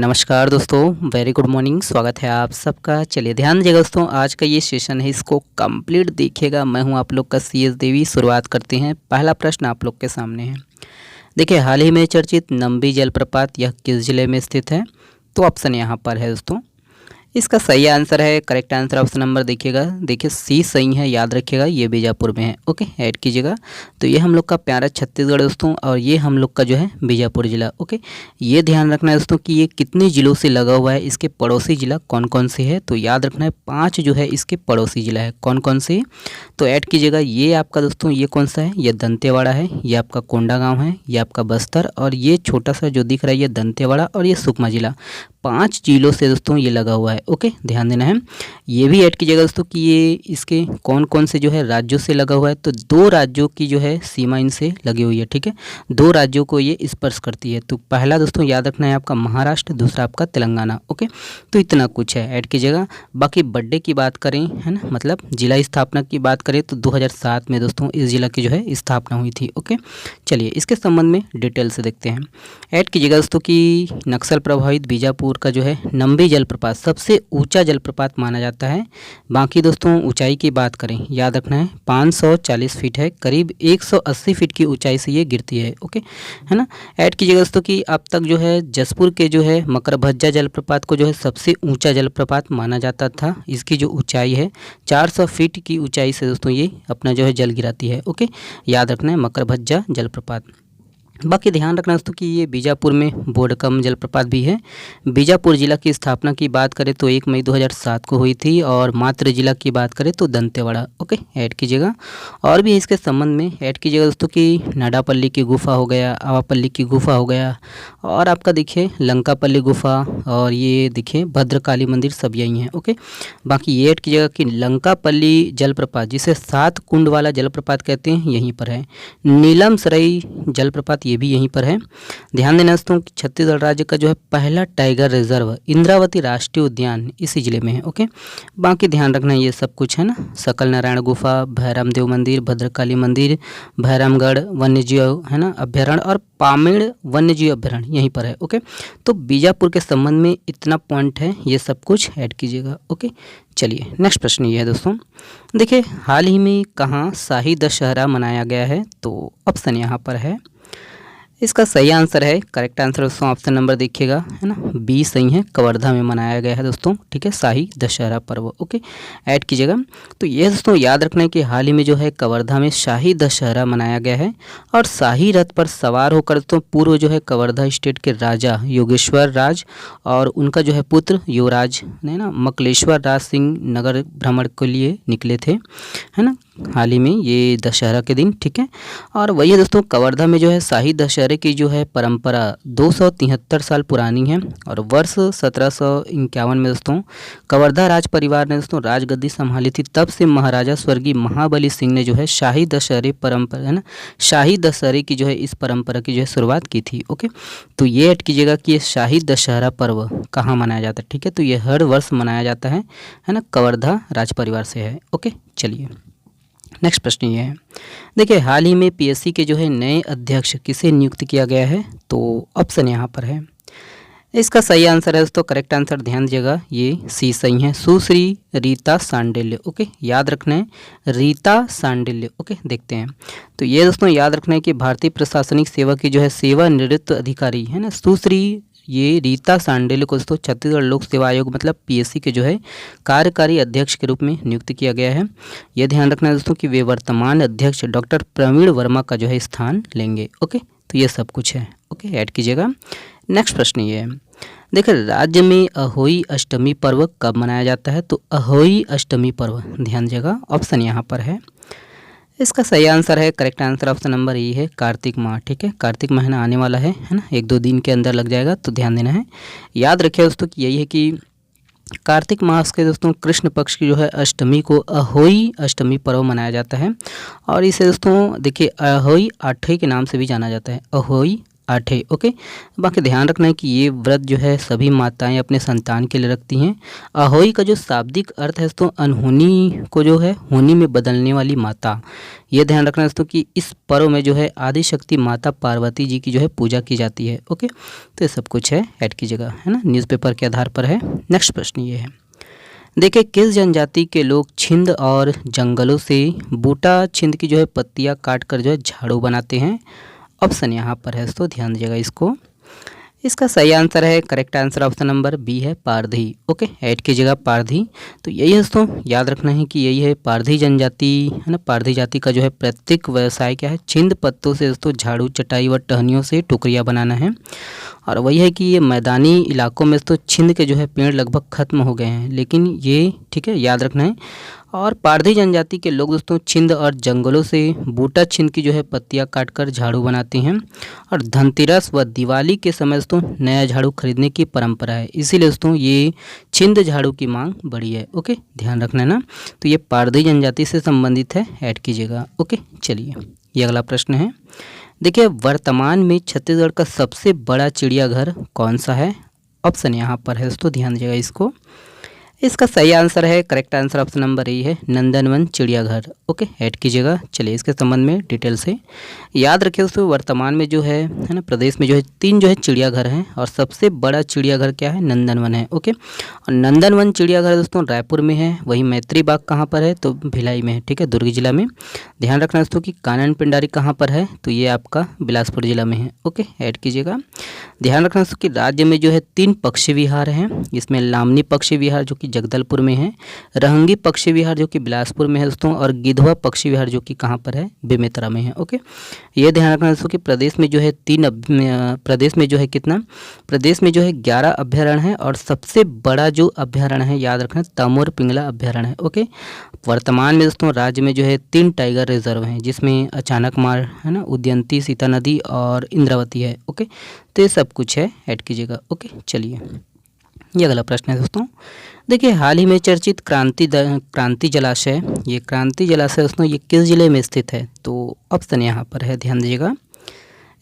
नमस्कार दोस्तों, very good morning. स्वागत है आप सबका। चलिए ध्यान दीजिएगा दोस्तों, आज का ये सेशन है, इसको कंप्लीट देखिएगा। मैं हूं आप लोग का CS देवी। शुरुआत करते हैं। पहला प्रश्न आप लोग के सामने है। देखिए, हाल ही में चर्चित नंबी जलप्रपात यह किस जिले में स्थित है? तो ऑप्शन यहाँ पर है दोस्तों। इसका सही आंसर है, करेक्ट आंसर ऑप्शन नंबर देखिएगा। देखिए सी सही है, याद रखिएगा, ये बीजापुर में है। ओके, ऐड कीजिएगा। तो ये हम लोग का प्यारा छत्तीसगढ़ दोस्तों, और ये हम लोग का जो है बीजापुर जिला। ओके, ये ध्यान रखना है दोस्तों कि ये कितने ज़िलों से लगा हुआ है, इसके पड़ोसी ज़िला कौन कौन से है। तो याद रखना है 5 जो है इसके पड़ोसी ज़िला है। कौन कौन से? तो ऐड कीजिएगा। ये आपका दोस्तों ये कौन सा है? ये दंतेवाड़ा है, ये आपका कोंडागांव है, ये आपका बस्तर, और ये छोटा सा जो दिख रहा है ये दंतेवाड़ा, और ये सुकमा जिला। 5 जिलों से दोस्तों ये लगा हुआ है। ओके, ध्यान देना है। ये भी ऐड कीजिएगा दोस्तों कि ये इसके कौन कौन से जो है राज्यों से लगा हुआ है। तो 2 राज्यों की जो है सीमा इनसे लगी हुई है। ठीक है, 2 राज्यों को ये स्पर्श करती है। तो पहला दोस्तों याद रखना है आपका महाराष्ट्र, दूसरा आपका तेलंगाना। ओके, तो इतना कुछ है, ऐड कीजिएगा। बाकी बर्थडे की बात करें, है ना, मतलब जिला स्थापना की बात करें तो 2007 में दोस्तों इस जिला की जो है स्थापना हुई थी। ओके, चलिए इसके संबंध में डिटेल से देखते हैं। ऐड कीजिएगा दोस्तों कि नक्सल प्रभावित बीजापुर का जो है नंबी जलप्रपात सबसे ऊंचा जलप्रपात माना जाता है। बाकी दोस्तों ऊंचाई की बात करें, याद रखना है 540 फीट है, करीब 180 फीट की ऊंचाई से ये गिरती है। ओके, है ना। ऐड कीजिएगा दोस्तों कि अब तक जो है जसपुर के जो है मकरभज्जा जलप्रपात को जो है सबसे ऊंचा जलप्रपात माना जाता था। इसकी जो ऊंचाई है 400 फीट की ऊंचाई से दोस्तों ये अपना जो है जल गिराती है। ओके, याद रखना है मकरभज्जा जलप्रपात। बाकी ध्यान रखना दोस्तों कि ये बीजापुर में बोडकम जलप्रपात भी है। बीजापुर जिला की स्थापना की बात करें तो 1 मई 2007 को हुई थी, और मातृ जिला की बात करें तो दंतेवाड़ा। ओके, ऐड कीजिएगा। और भी इसके संबंध में ऐड कीजिएगा दोस्तों कि नाडापल्ली की गुफा हो गया, आवापल्ली की गुफा हो गया, और आपका देखिए लंकापल्ली गुफा, और ये देखिए भद्रकाली मंदिर, सब यही हैं। ओके, बाकी ये ऐड कीजिएगा कि लंकापल्ली जलप्रपात जिसे 7 कुंड वाला जलप्रपात कहते हैं यहीं पर है। नीलम सराई जलप्रपात ये भी यहीं पर है। ध्यान देना दोस्तों कि छत्तीसगढ़ राज्य का जो है पहला टाइगर रिजर्व इंद्रावती राष्ट्रीय उद्यान इसी जिले में है। ओके, बाकी ध्यान रखना ये सब कुछ है ना। सकल नारायण गुफा, भैरम देव मंदिर, भद्रकाली मंदिर, भैरमगढ़ वन्यजीव है ना अभ्यारण्य, और पामेड़ वन्यजीव अभ्यारण्य यहीं पर है। ओके, तो बीजापुर के संबंध में इतना पॉइंट है, ये सब कुछ ऐड कीजिएगा। ओके, चलिए नेक्स्ट प्रश्न ये है दोस्तों। देखिए, हाल ही में कहाँ शाही दशहरा मनाया गया है? तो ऑप्शन यहाँ पर है। इसका सही आंसर है, करेक्ट आंसर दोस्तों ऑप्शन नंबर देखिएगा, है ना, बी सही है। कवर्धा में मनाया गया है दोस्तों। ठीक है, शाही दशहरा पर्व। ओके, ऐड कीजिएगा। तो ये दोस्तों याद रखना है कि हाल ही में जो है कवर्धा में शाही दशहरा मनाया गया है, और शाही रथ पर सवार होकर तो पूर्व जो है कवर्धा स्टेट के राजा योगेश्वर राज और उनका जो है पुत्र युवराज ने ना मकलेश्वर राज सिंह नगर भ्रमण के लिए निकले थे, है ना, हाल ही में ये दशहरा के दिन। ठीक है, और वही दोस्तों कवर्धा में जो है शाही दशहरे की जो है परंपरा 273 साल पुरानी है, और वर्ष 1751 में दोस्तों कवर्धा राज परिवार ने दोस्तों राजगद्दी संभाली थी। तब से महाराजा स्वर्गीय महाबली सिंह ने जो है शाही दशहरे परंपरा है ना, शाही दशहरे की जो है इस परंपरा की जो है शुरुआत की थी। ओके, तो ये ऐड कीजिएगा कि ये शाही दशहरा पर्व कहाँ मनाया जाता है। ठीक है, तो ये हर वर्ष मनाया जाता है ना, कवर्धा राज परिवार से है। ओके, चलिए नेक्स्ट प्रश्न ये है। देखिए, हाल ही में PSC के जो है नए अध्यक्ष किसे नियुक्त किया गया है? तो ऑप्शन यहाँ पर है। इसका सही आंसर है दोस्तों, करेक्ट आंसर ध्यान दीजिएगा, ये सी सही है, सुश्री रीता सांडिल्य। ओके, याद रखना है रीता सांडिल्य। ओके, देखते हैं। तो ये दोस्तों याद रखना है कि भारतीय प्रशासनिक सेवा की जो है सेवानिवृत्त अधिकारी है ना सुश्री ये रीता सांडिल्य को दोस्तों छत्तीसगढ़ लोक सेवा आयोग मतलब PSC के जो है कार्यकारी अध्यक्ष के रूप में नियुक्त किया गया है। यह ध्यान रखना है दोस्तों कि वे वर्तमान अध्यक्ष डॉक्टर प्रवीण वर्मा का जो है स्थान लेंगे। ओके, तो ये सब कुछ है। ओके, ऐड कीजिएगा। नेक्स्ट प्रश्न ये है। देखिए, राज्य में अहोई अष्टमी पर्व कब मनाया जाता है? तो अहोई अष्टमी पर्व ध्यान दीजिएगा, ऑप्शन यहाँ पर है। इसका सही आंसर है, करेक्ट आंसर ऑप्शन नंबर ई है, कार्तिक माह। ठीक है, कार्तिक महीना आने वाला है ना, 1-2 दिन के अंदर लग जाएगा, तो ध्यान देना है। याद रखिए दोस्तों कि यही है कि कार्तिक मास के दोस्तों कृष्ण पक्ष की जो है अष्टमी को अहोई अष्टमी पर्व मनाया जाता है, और इसे दोस्तों देखिए अहोई आठे के नाम से भी जाना जाता है। अहोई 8 है। ओके, बाकी ध्यान रखना है कि ये व्रत जो है सभी माताएं अपने संतान के लिए रखती हैं। अहोई का जो शाब्दिक अर्थ है तो अनहोनी को जो है होनी में बदलने वाली माता। ये ध्यान रखना है दोस्तों कि इस पर्व में जो है आदि शक्ति माता पार्वती जी की जो है पूजा की जाती है। ओके, तो ये सब कुछ है ऐड की जगह, है ना, न्यूज़पेपर के आधार पर है। नेक्स्ट प्रश्न ये है, देखिए किस जनजाति के लोग छिंद और जंगलों से बूटा छिंद की जो है पत्तियां काट कर जो है झाड़ू बनाते हैं। ऑप्शन यहाँ पर है, तो ध्यान दीजिएगा इसको। इसका सही आंसर है, correct answer option number B है, पारधी। ओके, ऐड कीजिएगा पारधी। तो यही है दोस्तों, याद रखना है कि यही है पारधी जनजाति, है ना। पारधी जाति का जो है प्रत्येक व्यवसाय क्या है, छिंद पत्तों से दोस्तों झाड़ू चटाई व टहनियों से टोकरियाँ बनाना है। और वही है कि ये मैदानी इलाकों में तो छिंद के जो है पेड़ लगभग खत्म हो गए हैं, लेकिन ये ठीक है याद रखना है। और पारधी जनजाति के लोग दोस्तों छिंद और जंगलों से बूटा छिंद की जो है पत्तियां काटकर झाड़ू बनाते हैं। और धनतेरस व दिवाली के समय दोस्तों नया झाड़ू खरीदने की परंपरा है, इसीलिए दोस्तों ये छिंद झाड़ू की मांग बढ़ी है। ओके, ध्यान रखना है ना। तो ये पारधी जनजाति से संबंधित है, ऐड कीजिएगा। ओके, चलिए ये अगला प्रश्न है। देखिए वर्तमान में छत्तीसगढ़ का सबसे बड़ा चिड़ियाघर कौन सा है। ऑप्शन यहाँ पर है दोस्तों, ध्यान दीजिएगा इसको। इसका सही आंसर है, correct answer option number A है, नंदनवन चिड़ियाघर। ओके, ऐड कीजिएगा। चलिए इसके संबंध में डिटेल से याद रखिए दोस्तों, वर्तमान में जो है ना प्रदेश में जो है 3 जो है चिड़ियाघर हैं और सबसे बड़ा चिड़ियाघर क्या है, नंदनवन है। ओके, और नंदनवन चिड़ियाघर दोस्तों रायपुर में है। वही मैत्री बाग कहाँ पर है, तो भिलाई में है, ठीक है, दुर्ग जिला में। ध्यान रखना दोस्तों कि कानन पिंडारी कहाँ पर है, तो ये आपका बिलासपुर जिला में है। ओके, ऐड कीजिएगा। ध्यान रखना दोस्तों कि राज्य में जो है 3 पक्षी विहार हैं, इसमें लामनी पक्षी विहार जो कि जगदलपुर में है, रहंगी पक्षी विहार जो कि बिलासपुर में है दोस्तों, और गिधवा पक्षी विहार जो कि कहाँ पर है, बेमेतरा में है। ओके, ये ध्यान रखना दोस्तों कि प्रदेश में जो है प्रदेश में जो है कितना, प्रदेश में जो है 11 अभ्यारण्य है और सबसे बड़ा जो अभ्यारण्य है याद रखना तमोर पिंगला अभ्यारण्य है। ओके, वर्तमान में दोस्तों राज्य में जो है 3 टाइगर रिजर्व हैं, जिसमें अचानक मार है ना, उदयंती, सीता नदी और इंद्रावती है। ओके, तो ये सब कुछ है, ऐड कीजिएगा। ओके, चलिए ये अगला प्रश्न है दोस्तों। देखिए हाल ही में चर्चित क्रांति जलाशय, ये क्रांति जलाशय दोस्तों ये किस जिले में स्थित है, तो ऑप्शन यहाँ पर है, ध्यान दीजिएगा।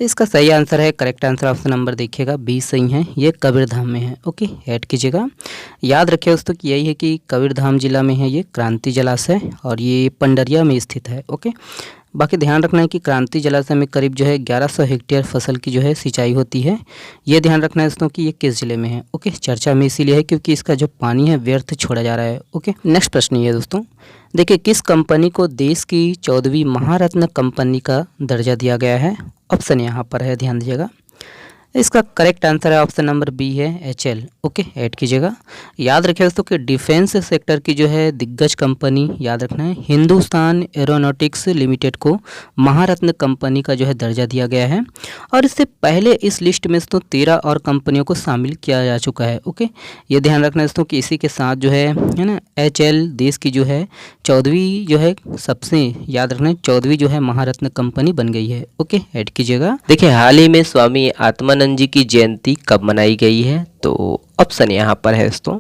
इसका सही आंसर है, करेक्ट आंसर ऑप्शन नंबर देखिएगा बी सही है, ये कबीरधाम में है। ओके, ऐड कीजिएगा। याद रखिए दोस्तों कि यही है कि कबीरधाम जिला में है ये क्रांति जलाशय और ये पंडरिया में स्थित है। ओके, बाकी ध्यान रखना है कि क्रांति जलाशय में करीब जो है 1100 हेक्टेयर फसल की जो है सिंचाई होती है। ये ध्यान रखना है दोस्तों कि ये किस जिले में है। ओके, चर्चा में इसीलिए है क्योंकि इसका जो पानी है व्यर्थ छोड़ा जा रहा है। ओके, नेक्स्ट प्रश्न ये है दोस्तों। देखिए किस कंपनी को देश की 14वीं महारत्न कंपनी का दर्जा दिया गया है। ऑप्शन यहाँ पर है, ध्यान दीजिएगा। इसका करेक्ट आंसर है ऑप्शन नंबर बी है, HL। ओके, ऐड कीजिएगा। याद रखिए दोस्तों कि डिफेंस सेक्टर की जो है दिग्गज कंपनी याद रखना है हिंदुस्तान एरोनॉटिक्स लिमिटेड को महारत्न कंपनी का जो है दर्जा दिया गया है और इससे पहले इस लिस्ट में तो 13 और कंपनियों को शामिल किया जा चुका है। ओके, ये ध्यान रखना दोस्तों कि इसी के साथ जो है ना HL देश की जो है 14वीं जो है सबसे याद रखना 14वीं जो है महारत्न कंपनी बन गई है। ओके, ऐड कीजिएगा। देखिए हाल ही में स्वामी आत्मानंद जी की जयंती कब मनाई गई है, तो ऑप्शन यहाँ पर है दोस्तों।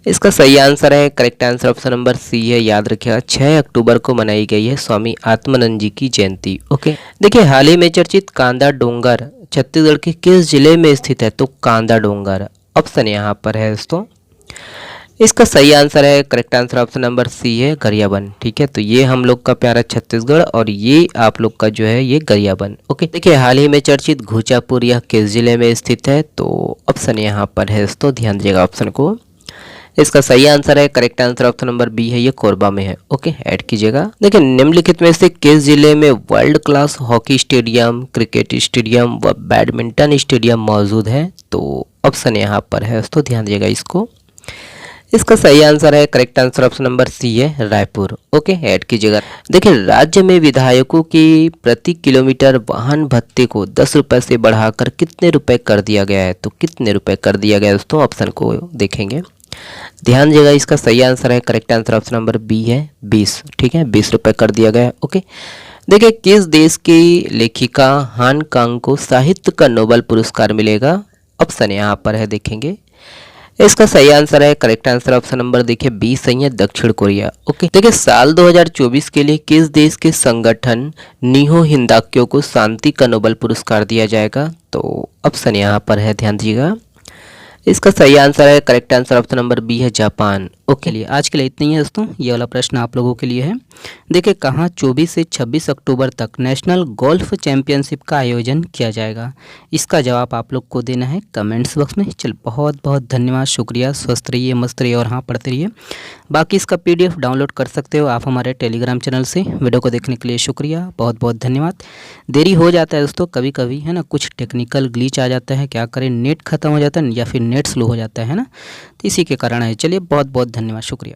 इसका सही आंसर है, correct answer option number C है, याद रखिएगा 6 अक्टूबर को मनाई गई है स्वामी आत्मानंद जी की जयंती। ओके, देखिए हाल ही में चर्चित कांदा डोंगर छत्तीसगढ़ के किस जिले में स्थित है, तो कांदा डोंगर। ऑप्शन यहाँ पर है दोस्तों। इसका सही आंसर है, correct answer option number C है, गरियाबंद। ठीक है, तो ये हम लोग का प्यारा छत्तीसगढ़ और ये आप लोग का जो है ये गरियाबंद। ओके, देखिए हाल ही में चर्चित घोचापुर यह किस जिले में स्थित है, तो ऑप्शन यहाँ पर है दोस्तों, ध्यान दीजिएगा ऑप्शन को। इसका सही आंसर है, correct answer option number B है, ये कोरबा में है। ओके, ऐड कीजिएगा। देखिए निम्नलिखित में से किस जिले में world class hockey stadium, cricket stadium व बैडमिंटन स्टेडियम मौजूद है, तो ऑप्शन यहाँ पर है दोस्तों, ध्यान दीजिएगा इसको। इसका सही आंसर है, correct answer option number C है, रायपुर। ओके, ऐड कीजिएगा। देखिए राज्य में विधायकों की प्रति किलोमीटर वाहन भत्ते को 10 रुपये से बढ़ाकर कितने रुपए कर दिया गया है, तो कितने रुपए कर दिया गया है दोस्तों, ऑप्शन को देखेंगे। ध्यान दीजिएगा, इसका सही आंसर है, correct answer option number B है, 20। ठीक है, 20 रुपये कर दिया गया है। ओके, देखिए किस देश की लेखिका हान कांग को साहित्य का नोबेल पुरस्कार मिलेगा, ऑप्शन यहाँ पर है, देखेंगे। इसका सही आंसर है, करेक्ट आंसर ऑप्शन नंबर देखिए बी सही है, दक्षिण कोरिया। ओके, देखिए साल 2024 के लिए किस देश के संगठन नीहो हिंदाक्यो को शांति का नोबेल पुरस्कार दिया जाएगा? तो ऑप्शन यहाँ पर है, ध्यान दीजिएगा। इसका सही आंसर है, correct answer option number B है, जापान। ओके, चलिए आज के लिए इतना ही है दोस्तों। ये वाला प्रश्न आप लोगों के लिए है। देखिए कहाँ 24 से 26 अक्टूबर तक नेशनल गोल्फ चैंपियनशिप का आयोजन किया जाएगा? इसका जवाब आप लोग को देना है कमेंट्स बॉक्स में। चल बहुत बहुत धन्यवाद, शुक्रिया। स्वस्थ रहिए, मस्त रहिए और हाँ पढ़ते रहिए। बाकी इसका PDF डाउनलोड कर सकते हो आप हमारे टेलीग्राम चैनल से। वीडियो को देखने के लिए शुक्रिया, बहुत बहुत धन्यवाद। देरी हो जाता है दोस्तों कभी कभी, है ना, कुछ टेक्निकल ग्लिच आ जाता है, क्या करें, नेट ख़त्म हो जाता है या फिर नेट स्लो हो जाता है ना, तो इसी के कारण है। चलिए बहुत बहुत धन्यवाद, शुक्रिया।